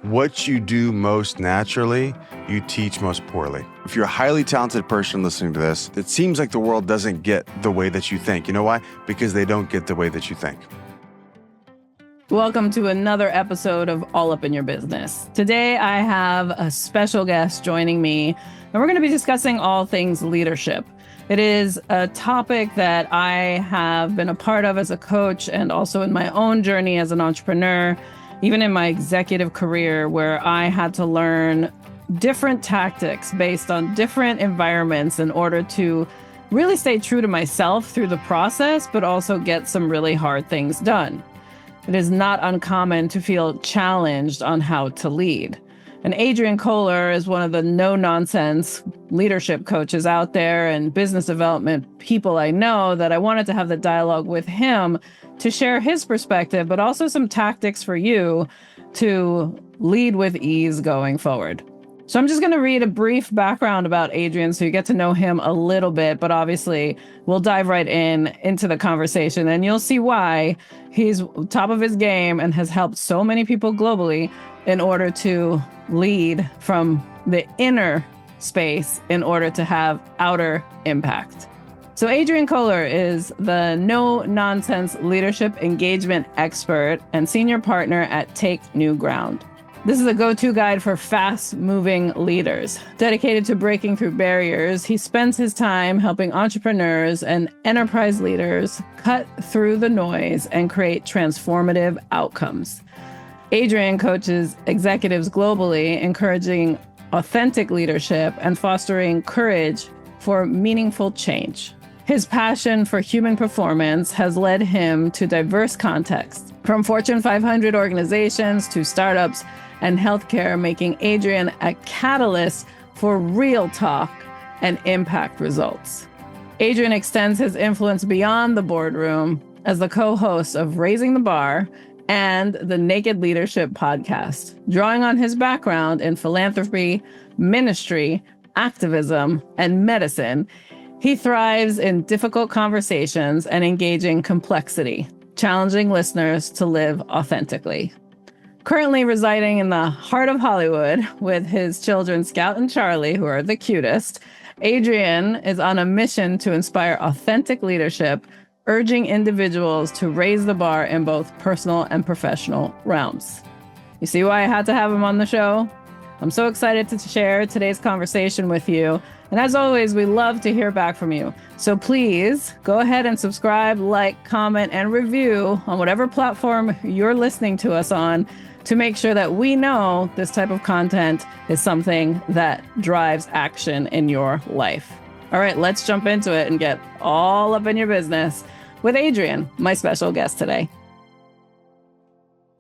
What you do most naturally, you teach most poorly. If you're a highly talented person listening to this, it seems like the world doesn't get the way that you think. You know why? Because they don't get the way that you think. Welcome to another episode of All Up in Your Business. Today, I have a special guest joining me, and we're going to be discussing all things leadership. It is a topic that I have been a part of as a coach and also in my own journey as an entrepreneur, even in my executive career, where I had to learn different tactics based on different environments in order to really stay true to myself through the process, but also get some really hard things done. It is not uncommon to feel challenged on how to lead. And Adrian Kohler is one of the no-nonsense leadership coaches out there and business development people I know that I wanted to have the dialogue with him to share his perspective, but also some tactics for you to lead with ease going forward. So I'm just going to read a brief background about Adrian so you get to know him a little bit, but obviously we'll dive right into the conversation and you'll see why he's top of his game and has helped so many people globally in order to lead from the inner space in order to have outer impact. So Adrian Kohler is the no-nonsense leadership engagement expert and senior partner at Take New Ground. This is a go-to guide for fast-moving leaders. Dedicated to breaking through barriers, he spends his time helping entrepreneurs and enterprise leaders cut through the noise and create transformative outcomes. Adrian coaches executives globally, encouraging authentic leadership and fostering courage for meaningful change. His passion for human performance has led him to diverse contexts, from Fortune 500 organizations to startups and healthcare, making Adrian a catalyst for real talk and impact results. Adrian extends his influence beyond the boardroom as the co-host of Raising the Bar and the Naked Leadership podcast, drawing on his background in philanthropy, ministry, activism, and medicine. He thrives in difficult conversations and engaging complexity, challenging listeners to live authentically. Currently residing in the heart of Hollywood with his children, Scout and Charlie, who are the cutest, Adrian is on a mission to inspire authentic leadership, urging individuals to raise the bar in both personal and professional realms. You see why I had to have him on the show? I'm so excited to share today's conversation with you. And as always, we love to hear back from you. So please go ahead and subscribe, like, comment, and review on whatever platform you're listening to us on to make sure that we know this type of content is something that drives action in your life. All right, let's jump into it and get all up in your business with Adrian, my special guest today.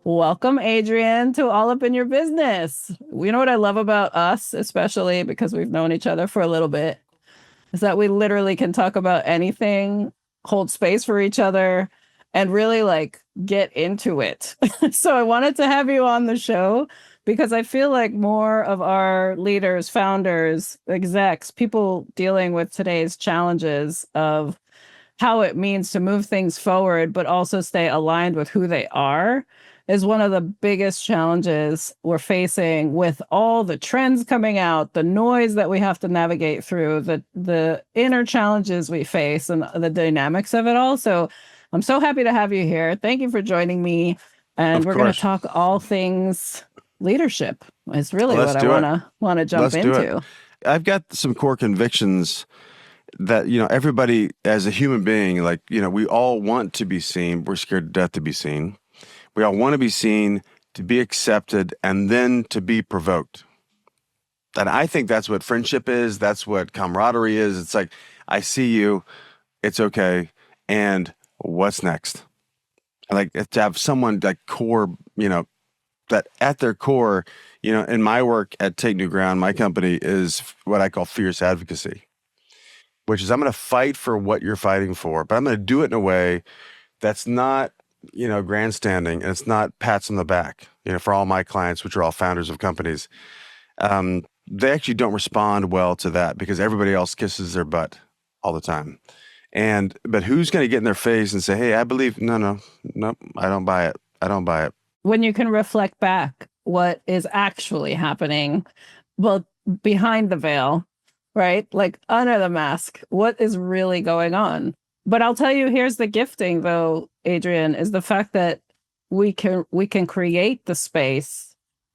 Welcome, Adrian, to All Up in Your Business. You know what I love about us, especially because we've known each other for a little bit, is that we literally can talk about anything, hold space for each other, and really get into it. So I wanted to have you on the show because I feel like more of our leaders, founders, execs, people dealing with today's challenges of how it means to move things forward, but also stay aligned with who they are, is one of the biggest challenges we're facing with all the trends coming out, the noise that we have to navigate through, the inner challenges we face and the dynamics of it all. So I'm so happy to have you here. Thank you for joining me. And we're going to talk all things leadership. It's really what I want to jump into. I've got some core convictions that, everybody as a human being, we all want to be seen. We're scared to death to be seen. We all want to be seen, to be accepted, and then to be provoked. And I think that's what friendship is. That's what camaraderie is. It's like, I see you, it's okay, and what's next? Like to have someone core, that at their core, in my work at Take New Ground, my company is what I call fierce advocacy, which is I'm going to fight for what you're fighting for, but I'm going to do it in a way that's not grandstanding, and it's not pats on the back, for all my clients, which are all founders of companies. They actually don't respond well to that because everybody else kisses their butt all the time. But who's going to get in their face and say, hey, I believe, no, I don't buy it. When you can reflect back what is actually happening, well, behind the veil, right? Like under the mask, what is really going on? But I'll tell you, here's the gifting though, Adrian, is the fact that we can create the space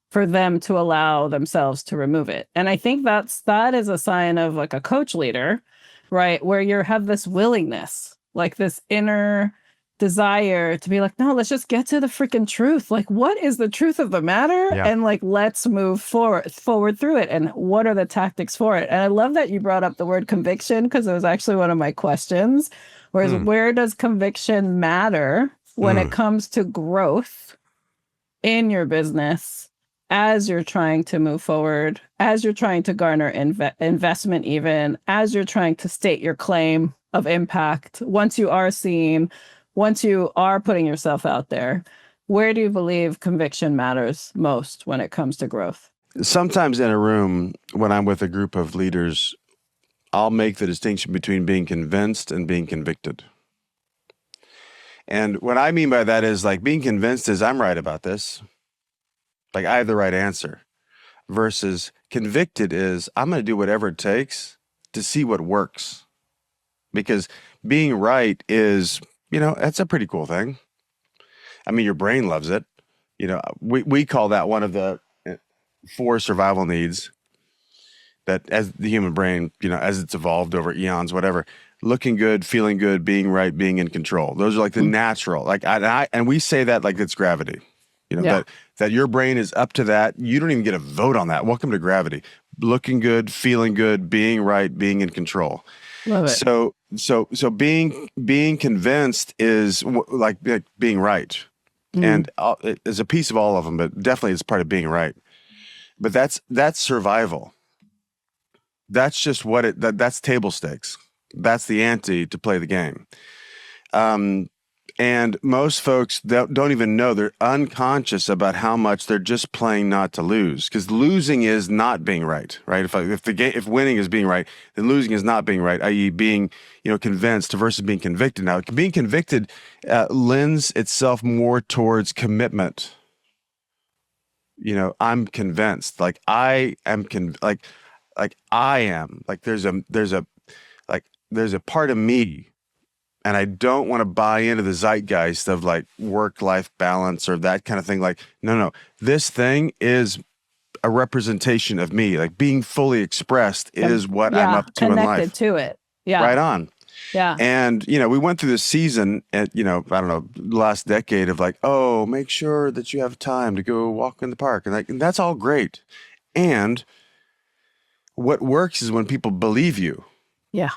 for them to allow themselves to remove it. And I think that is a sign of like a coach leader, right? Where you have this willingness, like this inner desire to be like, no, let's just get to the freaking truth. Like, what is the truth of the matter? Yeah. And like, let's move forward through it. And what are the tactics for it? And I love that you brought up the word conviction, because it was actually one of my questions. Whereas where does conviction matter when it comes to growth in your business, as you're trying to move forward, as you're trying to garner investment, even as you're trying to state your claim of impact, once you are seen, once you are putting yourself out there, where do you believe conviction matters most when it comes to growth? Sometimes in a room, when I'm with a group of leaders, I'll make the distinction between being convinced and being convicted. And what I mean by that is, like, being convinced is I'm right about this. Like, I have the right answer. Versus convicted is I'm going to do whatever it takes to see what works. Because being right is, that's a pretty cool thing. I mean, your brain loves it. We call that one of the 4 survival needs that, as the human brain, as it's evolved over eons, whatever, looking good, feeling good, being right, being in control. Those are like the natural, like, and we say that like it's gravity, that your brain is up to that. You don't even get a vote on that. Welcome to gravity. Looking good, feeling good, being right, being in control. Love it. So being convinced is like being right. And it is a piece of all of them, but definitely it's part of being right. But that's survival. That's just that's table stakes. That's the ante to play the game. And most folks don't even know, they're unconscious about how much they're just playing not to lose, because losing is not being right, right? If winning is being right, then losing is not being right, i.e. being, convinced versus being convicted. Now, being convicted lends itself more towards commitment. I'm convinced, like I am I am, like there's a part of me, and I don't want to buy into the zeitgeist of like work-life balance or that kind of thing. Like, no, this thing is a representation of me. Like, being fully expressed is what I'm up to in life. Connected to it. Yeah. Right on. Yeah. And, we went through this season at, I don't know, last decade of like, oh, make sure that you have time to go walk in the park. And that's all great. And what works is when people believe you. Yeah.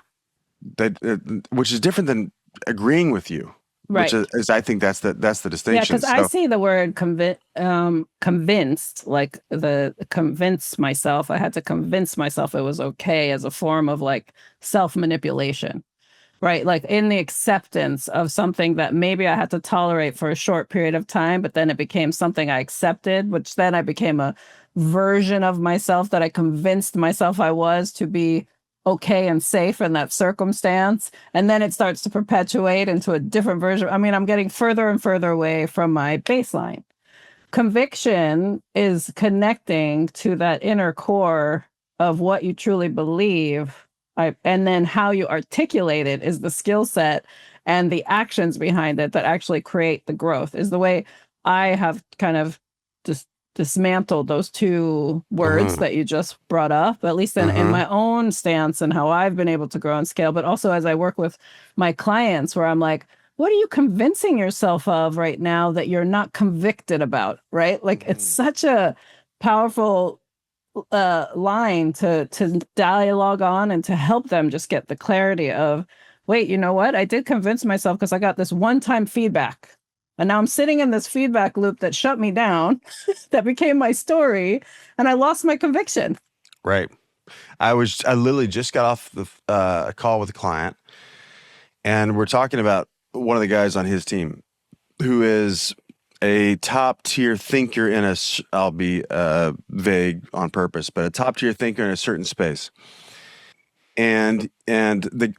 Which is different than agreeing with you. Right. Which is I think that's the distinction. Yeah, because I see the word convinced, like convince myself. I had to convince myself it was okay as a form of like self-manipulation, right? Like in the acceptance of something that maybe I had to tolerate for a short period of time, but then it became something I accepted, which then I became a version of myself that I convinced myself I was to be okay and safe in that circumstance. And then it starts to perpetuate into a different version. I mean, I'm getting further and further away from my baseline. Conviction is connecting to that inner core of what you truly believe. And then how you articulate it is the skill set, and the actions behind it that actually create the growth is the way I have kind of just dismantled those 2 words that you just brought up, at least in my own stance and how I've been able to grow and scale, but also as I work with my clients, where I'm like, what are you convincing yourself of right now that you're not convicted about, right? Like, it's such a powerful line to dialogue on, and to help them just get the clarity of, wait, you know what? I did convince myself because I got this one-time feedback. And now I'm sitting in this feedback loop that shut me down, that became my story, and I lost my conviction. Right. I literally just got off the call with a client, and we're talking about one of the guys on his team who is a top tier thinker I'll be vague on purpose, but a top tier thinker in a certain space. And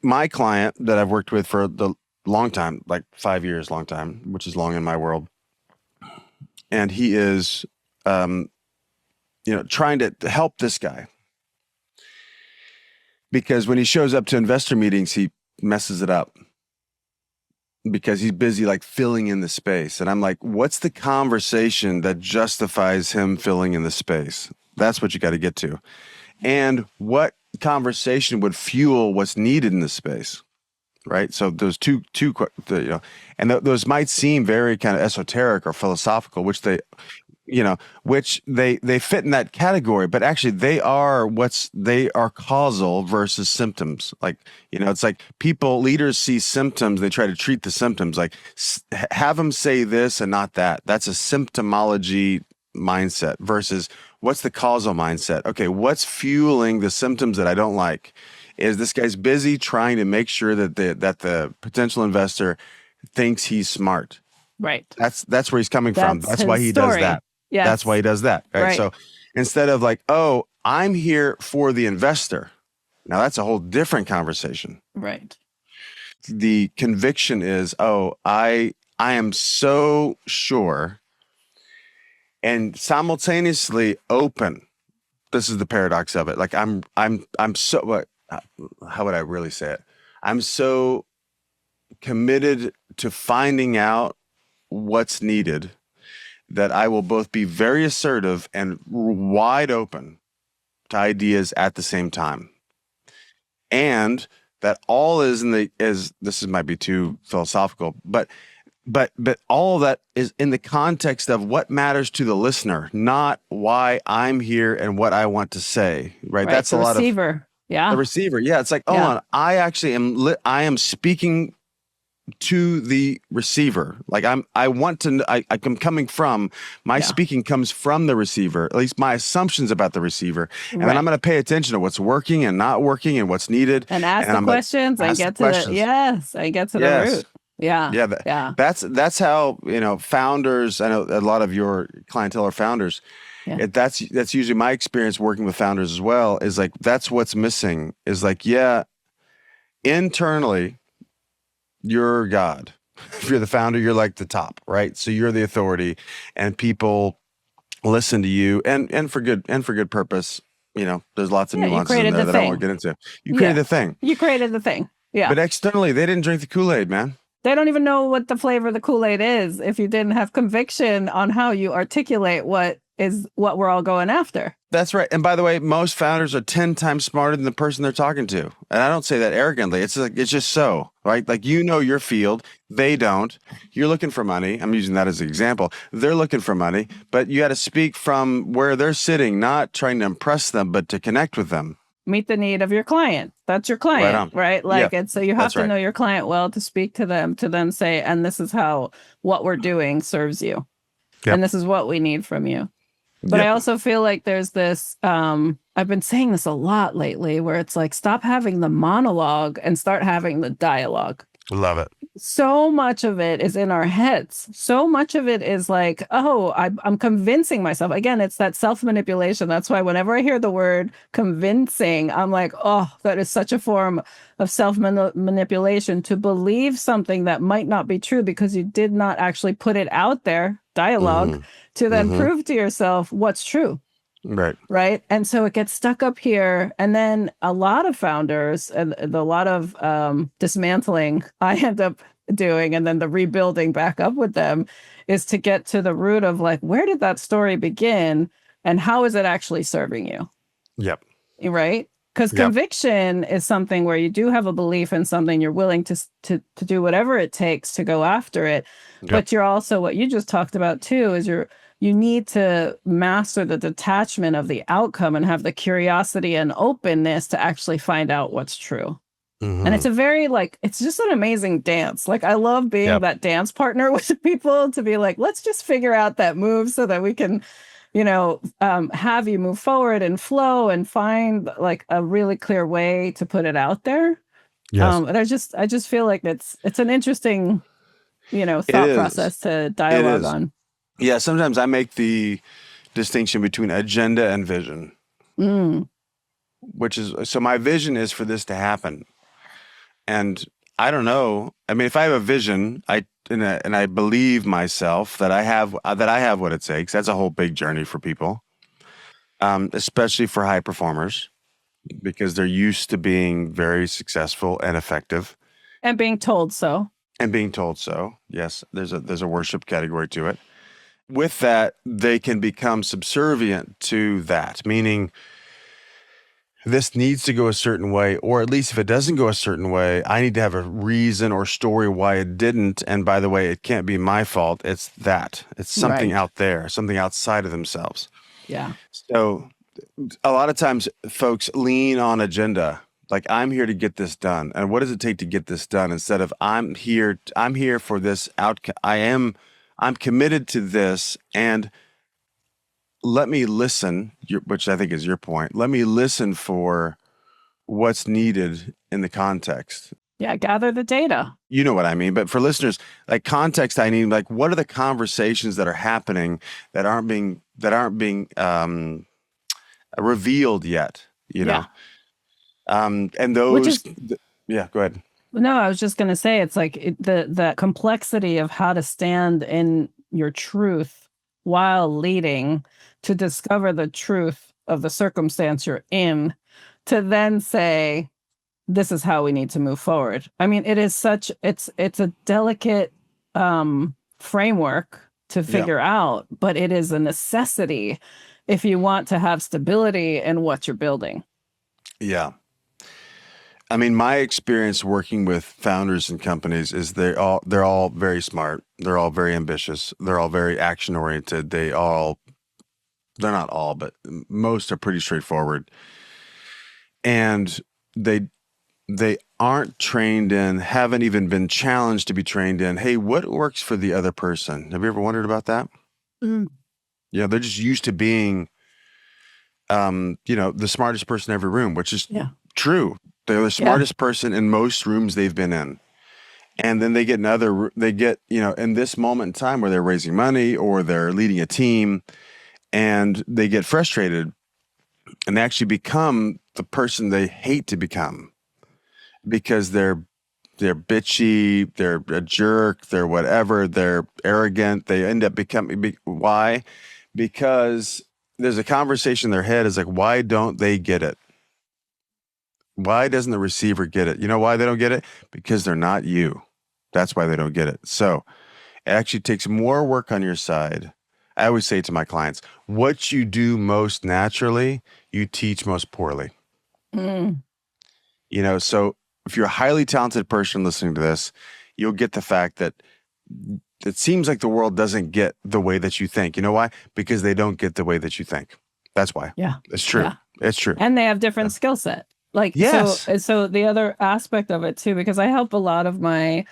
my client that I've worked with for the long time, like 5 years, long time, which is long in my world. And he is trying to help this guy. Because when he shows up to investor meetings, he messes it up because he's busy like filling in the space. And I'm like, what's the conversation that justifies him filling in the space? That's what you got to get to. And what conversation would fuel what's needed in the space? Right. So those two, and those might seem very kind of esoteric or philosophical, which they fit in that category, but actually they are causal versus symptoms. Like, it's like leaders see symptoms, they try to treat the symptoms, like have them say this and not that. That's a symptomology mindset versus what's the causal mindset? Okay, what's fueling the symptoms that I don't like? Is this guy's busy trying to make sure that the potential investor thinks he's smart. Right. That's where he's coming from. That's why he does that. Yes. That's why he does that. Right? So instead of like, oh, I'm here for the investor. Now that's a whole different conversation. Right. The conviction is, oh, I am so sure and simultaneously open. This is the paradox of it. Like I'm so, how would I really say it? I'm so committed to finding out what's needed that I will both be very assertive and wide open to ideas at the same time. And that all this might be too philosophical, but all of that is in the context of what matters to the listener, not why I'm here and what I want to say. Right. That's a lot receiver. The receiver. Yeah. It's like, I actually am speaking to the receiver. Like I'm coming from my speaking comes from the receiver, at least my assumptions about the receiver. And then I'm going to pay attention to what's working and not working and what's needed. And ask the questions and get to the root. Yeah. Yeah. That's how, founders, I know a lot of your clientele are founders. Yeah. That's usually my experience working with founders as well, is like, that's what's missing is like, internally, you're God. If you're the founder, you're like the top, right? So you're the authority, and people listen to you, and for good purpose. There's lots of nuances in there that I don't want to get into. You created the thing. You created the thing. Yeah. But externally, they didn't drink the Kool-Aid, man. They don't even know what the flavor of the Kool-Aid is if you didn't have conviction on how you articulate what we're all going after. That's right. And by the way, most founders are 10 times smarter than the person they're talking to. And I don't say that arrogantly. It's just so, right? Like, your field, they don't. You're looking for money. I'm using that as an example. They're looking for money, but you got to speak from where they're sitting, not trying to impress them, but to connect with them. Meet the need of your client. That's your client, right? Like, and so you have to know your client well to speak to them, to then say, and this is how what we're doing serves you. Yep. And this is what we need from you. But I also feel like there's this, I've been saying this a lot lately, where it's like, stop having the monologue and start having the dialogue. Love it. So much of it is in our heads. So much of it is like, oh, I'm convincing myself. Again, it's that self-manipulation. That's why whenever I hear the word convincing, I'm like, oh, that is such a form of self-manipulation, to believe something that might not be true because you did not actually put it out there, dialogue, to then prove to yourself what's true. Right. And so it gets stuck up here. And then a lot of founders and a lot of dismantling I end up doing, and then the rebuilding back up with them, is to get to the root of like, where did that story begin and how is it actually serving you? Yep. Right. Because conviction is something where you do have a belief in something, you're willing to do whatever it takes to go after it. Yep. But you're also, what you just talked about too, is you need to master the detachment of the outcome and have the curiosity and openness to actually find out what's true. And it's a very, like, it's just an amazing dance. Like, I love being that dance partner with people, to be like, let's just figure out that move so that we can, have you move forward and flow and find like a really clear way to put it out there. Yes. And I just feel like it's an interesting, thought process to dialogue on. Yeah, sometimes I make the distinction between agenda and vision, which is, so my vision is for this to happen. And I don't know. I mean, if I have a vision, and I believe myself that I have what it takes. That's a whole big journey for people. especially for high performers, because they're used to being very successful and effective And being told so. and being told so. Yes, there's a worship category to it. With that, they can become subservient to that, meaning this needs to go a certain way, or at least if it doesn't go a certain way, I need to have a reason or story why it didn't. And by the way, it can't be my fault. It's that. It's something Right. out there, something outside of themselves. Yeah. So a lot of times folks lean on agenda. Like, I'm here to get this done. And what does it take to get this done? Instead of I'm here for this outcome. I'm committed to this, and let me listen, which I think is your point. Let me listen for what's needed in the context. Yeah. Gather the data. You know what I mean? But for listeners, like context, I need like, what are the conversations that are happening that aren't being revealed yet? You know, and Which those. is Yeah, go ahead. No, I was just going to say it's like the complexity of how to stand in your truth while leading to discover the truth of the circumstance you're in, to then say, this is how we need to move forward. I mean, it's a delicate framework to figure out, but it is a necessity if you want to have stability in what you're building. Yeah. I mean, my experience working with founders and companies is they're all very smart. They're all very ambitious. They're all very action oriented. They're not all, but most are pretty straightforward. And they aren't trained in, haven't even been challenged to be trained in, hey, what works for the other person? Have you ever wondered about that? Yeah, they're just used to being the smartest person in every room, which is true. They're the smartest person in most rooms they've been in. And then they get in this moment in time where they're raising money or they're leading a team, and they get frustrated and they actually become the person they hate to become because they're bitchy, they're a jerk, they're whatever, they're arrogant. They end up becoming, why? Because there's a conversation in their head is like, why don't they get it? Why doesn't the receiver get it? You know why they don't get it? Because they're not you. That's why they don't get it. So it actually takes more work on your side. I always say to my clients, what you do most naturally, you teach most poorly. So if you're a highly talented person listening to this, you'll get the fact that it seems like the world doesn't get the way that you think. You know why? Because they don't get the way that you think. That's why. Yeah. It's true. Yeah. It's true. And they have different skill set. Like, yes. So the other aspect of it too, because I help a lot of my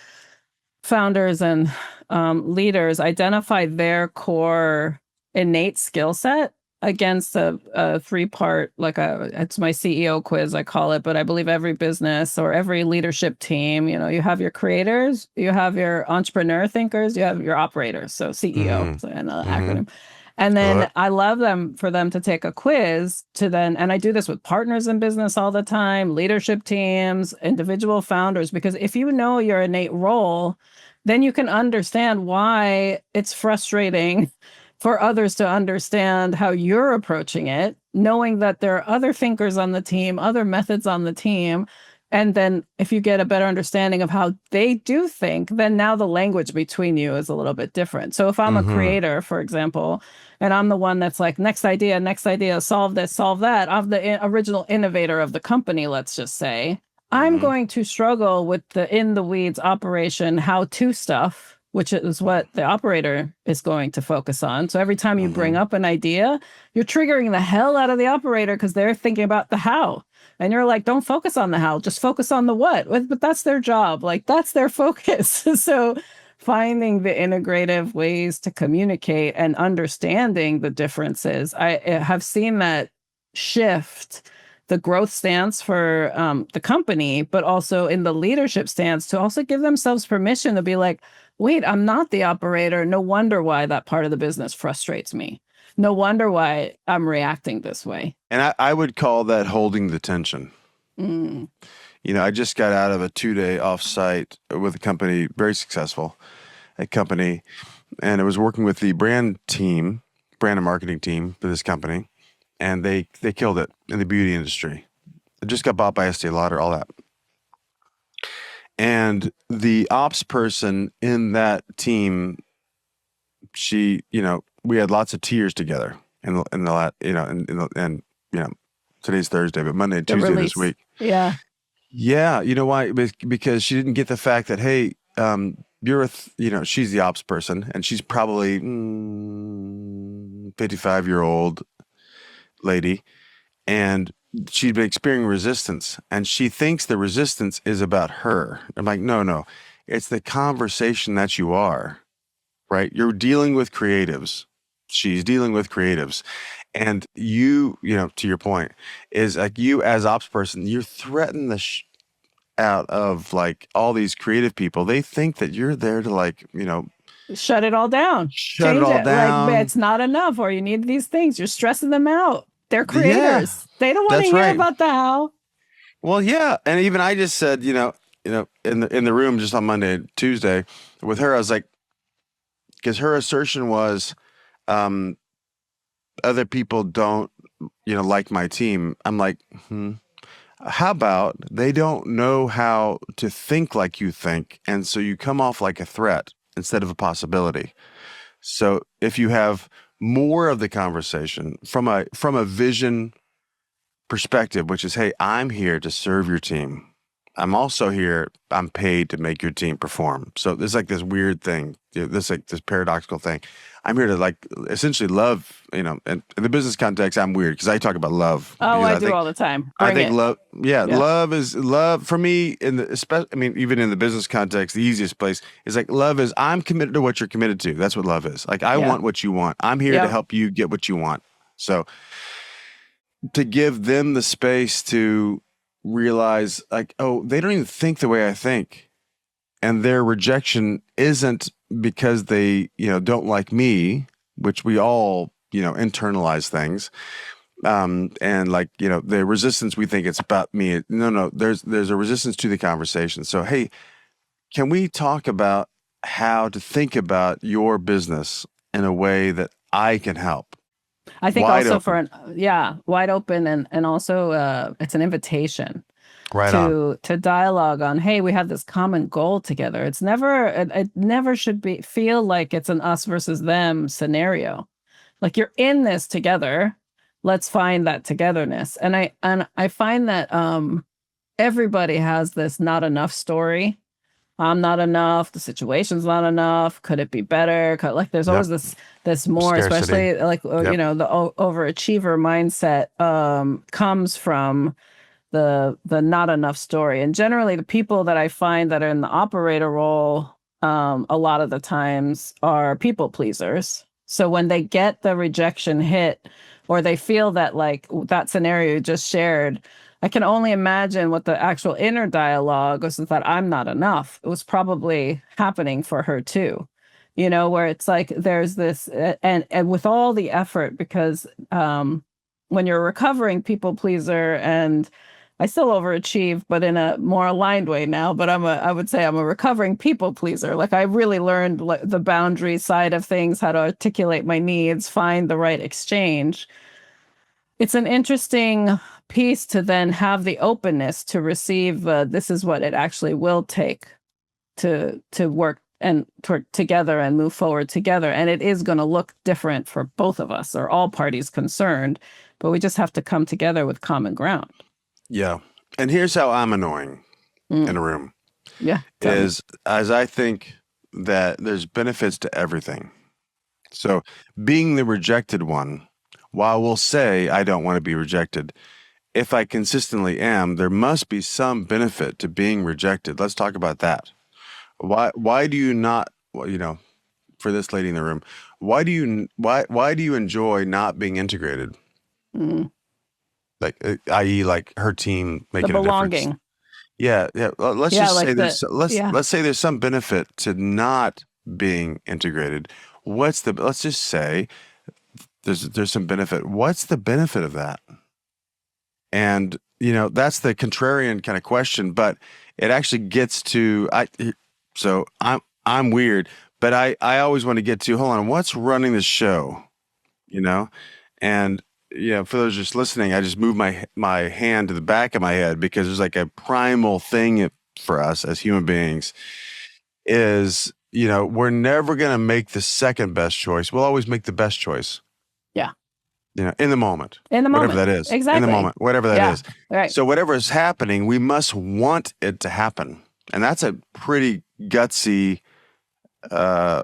founders and leaders identify their core innate skill set against a 3-part, it's my CEO quiz, I call it, but I believe every business or every leadership team, you have your creators, you have your entrepreneur thinkers, you have your operators. So CEO, so another acronym. And then I love for them to take a quiz and I do this with partners in business all the time, leadership teams, individual founders, because if you know your innate role, then you can understand why it's frustrating for others to understand how you're approaching it, knowing that there are other thinkers on the team, other methods on the team. And then if you get a better understanding of how they do think, then now the language between you is a little bit different. So if I'm a creator, for example, and I'm the one that's like, next idea, solve this, solve that, I'm the original innovator of the company, let's just say, I'm going to struggle with the in the weeds operation, how-to stuff, which is what the operator is going to focus on. So every time you bring up an idea, you're triggering the hell out of the operator because they're thinking about the how. And you're like, don't focus on the how, just focus on the what. But that's their job. Like, that's their focus. So finding the integrative ways to communicate and understanding the differences, I have seen that shift the growth stance for the company, but also in the leadership stance to also give themselves permission to be like, wait, I'm not the operator. No wonder why that part of the business frustrates me. No wonder why I'm reacting this way. And I would call that holding the tension. I just got out of a 2-day offsite with a company, very successful, a company, and I was working with the brand and marketing team for this company. and they killed it in the beauty industry. It just got bought by Estee Lauder, all that. And the ops person in that team, she, we had lots of tears together in the and today's Thursday, but Monday and The Tuesday release. this week. Yeah. Yeah, you know why? Because she didn't get the fact that, hey, she's the ops person, and she's probably 55-year-old lady, and she'd been experiencing resistance, and she thinks the resistance is about her. I'm like, no, it's the conversation that you are, right? You're dealing with creatives. She's dealing with creatives. And you to your point, is like you as ops person, you're threatening the out of like all these creative people. They think that you're there to like, shut it all down, shut it change all it. Like down. it's not enough, or you need these things. You're stressing them out. They're Yeah, creators. They don't want to that's hear right. about the how. Well, yeah. And even I just said, in the room just on Monday, Tuesday with her, I was like, because her assertion was, other people don't, like my team. I'm like, how about they don't know how to think like you think, and so you come off like a threat instead of a possibility. So if you have more of the conversation from a vision perspective, which is, hey, I'm here to serve your team. I'm also here. I'm paid to make your team perform. So there's like this weird thing, this paradoxical thing. I'm here to like essentially love, and in the business context, I'm weird because I talk about love. Oh, Because I do all the time. I Bring think it. love, yeah, Yeah. love is love for me in the, especially, I mean, even in the business context, the easiest place is like love is I'm committed to what you're committed to. That's what love is. Like, I Yeah. want what you want. I'm here to Yep. help you get what you want. So to give them the space to realize like, oh, they don't even think the way I think. And their rejection isn't because they, don't like me, which we all, internalize things. And like, the resistance, we think it's about me. No, there's a resistance to the conversation. So, hey, can we talk about how to think about your business in a way that I can help? I think Wide also open. wide open, and also it's an invitation Right on. to dialogue on, hey, we have this common goal together. It never should feel like it's an us versus them scenario. Like you're in this together. Let's find that togetherness. And I find that everybody has this not enough story. I'm not enough. The situation's not enough. Could it be better? Like there's Yep. always this more, Scarcity. especially like Yep. the overachiever mindset comes from the not enough story. And generally, the people that I find that are in the operator role, a lot of the times are people pleasers. So when they get the rejection hit, or they feel that like that scenario you just shared, I can only imagine what the actual inner dialogue was, that I'm not enough. It was probably happening for her too, where it's like there's this, and with all the effort, because when you're a recovering people pleaser, and I still overachieve, but in a more aligned way now. But I would say I'm a recovering people pleaser. Like I really learned the boundary side of things, how to articulate my needs, find the right exchange. It's an interesting piece to then have the openness to receive. This is what it actually will take to work and together and move forward together. And it is going to look different for both of us or all parties concerned, but we just have to come together with common ground. Yeah. And here's how I'm annoying in a room Yeah. is as I think that there's benefits to everything. So being the rejected one, while we'll say I don't want to be rejected, if I consistently am, there must be some benefit to being rejected. Let's talk about that. Why do you not, for this lady in the room, why do you enjoy not being integrated? Mm. Like, i.e., like her team The making a difference. belonging. Yeah. Well, let's Yeah, just like say yeah. let's say there's some benefit to not being integrated. Let's just say there's some benefit. What's the benefit of that? And that's the contrarian kind of question, but it actually gets to so I'm weird, but I always want to get to, hold on, what's running the show? And for those just listening, I just moved my hand to the back of my head because there's like a primal thing for us as human beings is, we're never going to make the second best choice. We'll always make the best choice. Yeah. In the moment. In the moment. Whatever that is. Exactly. In the moment, whatever that is. Right. So whatever is happening, we must want it to happen. And that's a pretty gutsy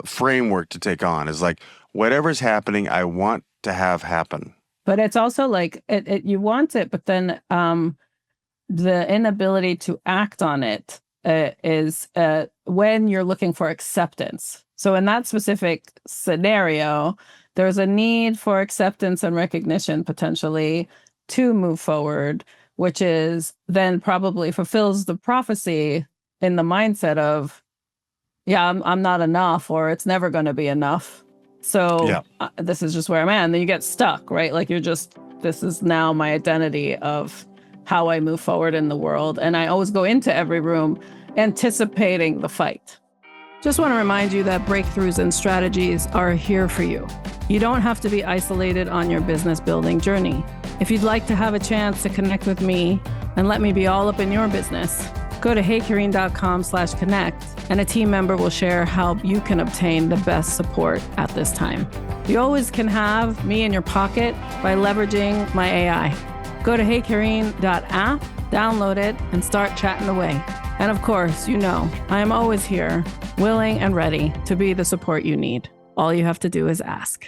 framework to take on, is like, whatever's happening, I want to have happen. But it's also like you want it, but then the inability to act on it is when you're looking for acceptance. So in that specific scenario, there's a need for acceptance and recognition potentially to move forward, which is then probably fulfills the prophecy in the mindset of, I'm not enough, or it's never going to be enough. So this is just where I'm at. And then you get stuck, right? Like this is now my identity of how I move forward in the world. And I always go into every room anticipating the fight. Just want to remind you that breakthroughs and strategies are here for you. You don't have to be isolated on your business building journey. If you'd like to have a chance to connect with me and let me be all up in your business, go to heykareen.com/connect and a team member will share how you can obtain the best support at this time. You always can have me in your pocket by leveraging my AI. Go to heykareen.app, download it, and start chatting away. And of course, I am always here, willing and ready to be the support you need. All you have to do is ask.